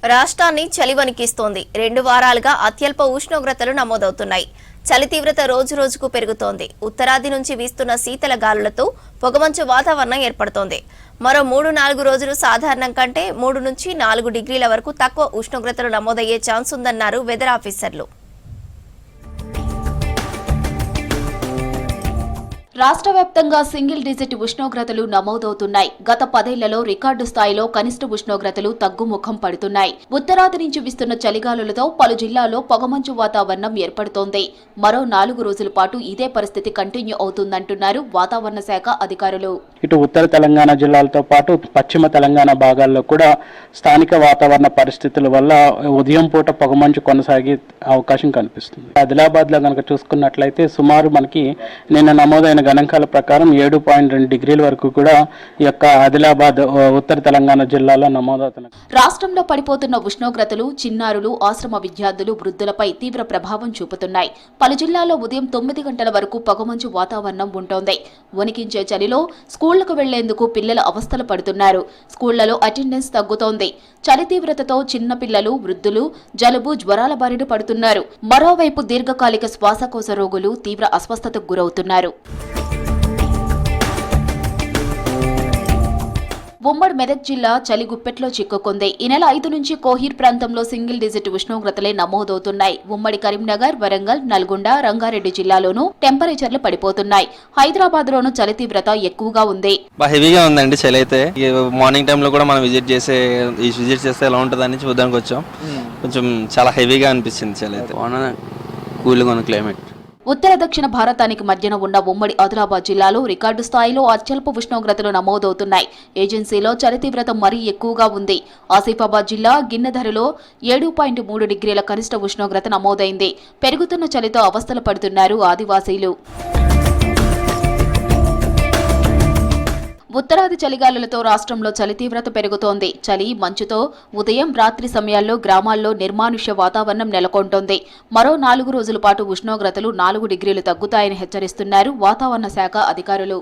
రాష్ట్రాన్ని చలి వణికిస్తోంది. 2 వారాలుగా అత్యల్ప ఉష్ణోగ్రతలు నమోదవుతున్నాయి. చలి తీవ్రత రోజురోజుకు పెరుగుతోంది. ఉత్తరాది నుంచి వీస్తున్న శీతల గాలులతో పొగమంచు వాతావరణం ఏర్పడుతోంది. మరో 3-4 రోజులు సాధారణం కంటే 3 నుంచి 4 డిగ్రీల వరకు తక్కువ ఉష్ణోగ్రతలు నమోదయ్యే ఛాన్స్ ఉందన్నారు వెదర్ ఆఫీసర్లు. రాష్ట్ర వ్యాప్తంగా సింగిల్ డిజిట్ ఉష్ణోగ్రతలు నమోదవుతున్నాయి. గత 10 ఏళ్లలో రికార్డు స్థాయిలో కనిష్ట ఉష్ణోగ్రతలు తగ్గుముఖం పడుతున్నాయి. ఉత్తరాది నుంచి వీస్తున్న చలిగాలులతో పలు జిల్లాల్లో పొగమంచు వాతావరణం ఏర్పడుతోంది. మరో 4 రోజుల పాటు ఇదే పరిస్థితి కంటిన్యూ అవుతుందంటున్నారు వాతావరణ శాఖ అధికారులు. ఇటు ఉత్తర తెలంగాణ జిల్లాలతో పాటు పశ్చిమ తెలంగాణ భాగాల్లో కూడా స్థానిక వాతావరణ పరిస్థితుల వల్ల ఉదయం పూట పొగమంచు కొనసాగే అవకాశం కనిపిస్తుంది. ఆదిలాబాద్ లో కనుక చూసుకున్నట్లయితే సుమారు మనకి నిన్న నమోదైన గణాంకాల ప్రకారం 7.2 డిగ్రీల వరకు కూడా ఈ యొక్క ఆదిలాబాద్ ఉత్తర తెలంగాణ జిల్లాలో నమోదవుతున్నాయి. రాష్ట్రంలో పడిపోతున్న ఉష్ణోగ్రతలు చిన్నారులు, ఆశ్రమ విద్యార్థులు, వృద్ధులపై తీవ్ర ప్రభావం చూపుతున్నాయి. పలు జిల్లాల్లో ఉదయం 9 గంటల వరకు పొగమంచు వాతావరణం ఉంటోంది. వణికించే చలిలో స్కూళ్లకు వెళ్లేందుకు పిల్లలు అవస్థలు పడుతున్నారు. స్కూళ్లలో అటెండెన్స్ తగ్గుతోంది. చలి తీవ్రతతో చిన్న పిల్లలు, వృద్ధులు జలుబు, జ్వరాల బారిన పడుతున్నారు. మరోవైపు దీర్ఘకాలిక శ్వాసకోశ రోగులు తీవ్ర అస్వస్థతకు గురవుతున్నారు. ఉమ్మడి మెదక్ జిల్లా చలి గుప్పెట్లో చిక్కుకుంది. ఈ నెల 5 నుంచి కోహీర్ ప్రాంతంలో సింగిల్ డిజిట్ ఉష్ణోగ్రతలే నమోదవుతున్నాయి. ఉమ్మడి కరీంనగర్, వరంగల్, నల్గొండ, రంగారెడ్డి జిల్లాలోనూ టెంపరేచర్లు పడిపోతున్నాయి. హైదరాబాద్ లోనూ చలి తీవ్రత ఎక్కువగా ఉంది. హెవీగా ఉందండి చలి అయితే. మార్నింగ్ టైంలో కూడా మనం విజిట్ చేస్తే ఎలా ఉంటుందని చూడడానికి వచ్చాం. కొంచెం చాలా హెవీగా అనిపించింది చలి అయితే. కూల్గా ఉన్న క్లైమేట్. ఉత్తర దక్షిణ భారతానికి మధ్యన ఉన్న ఉమ్మడి ఆదిలాబాద్ జిల్లాలో రికార్డు స్థాయిలో అత్యల్ప ఉష్ణోగ్రతలు నమోదవుతున్నాయి. ఏజెన్సీలో చలి తీవ్రత మరీ ఎక్కువగా ఉంది. ఆసిఫాబాద్ జిల్లా గిన్నెధరలో 7.3 డిగ్రీల కనిష్ట ఉష్ణోగ్రత నమోదైంది. పెరుగుతున్న చలితో అవస్థలు పడుతున్నారు ఆదివాసీలు. ఉత్తరాది చలిగాలులతో రాష్ట్రంలో చలి తీవ్రత పెరుగుతోంది. చలి, మంచుతో ఉదయం, రాత్రి సమయాల్లో గ్రామాల్లో నిర్మానుష్య వాతావరణం నెలకొంటోంది. మరో 4 రోజుల పాటు ఉష్ణోగ్రతలు 4 డిగ్రీలు తగ్గుతాయని హెచ్చరిస్తున్నారు వాతావరణ శాఖ అధికారులు.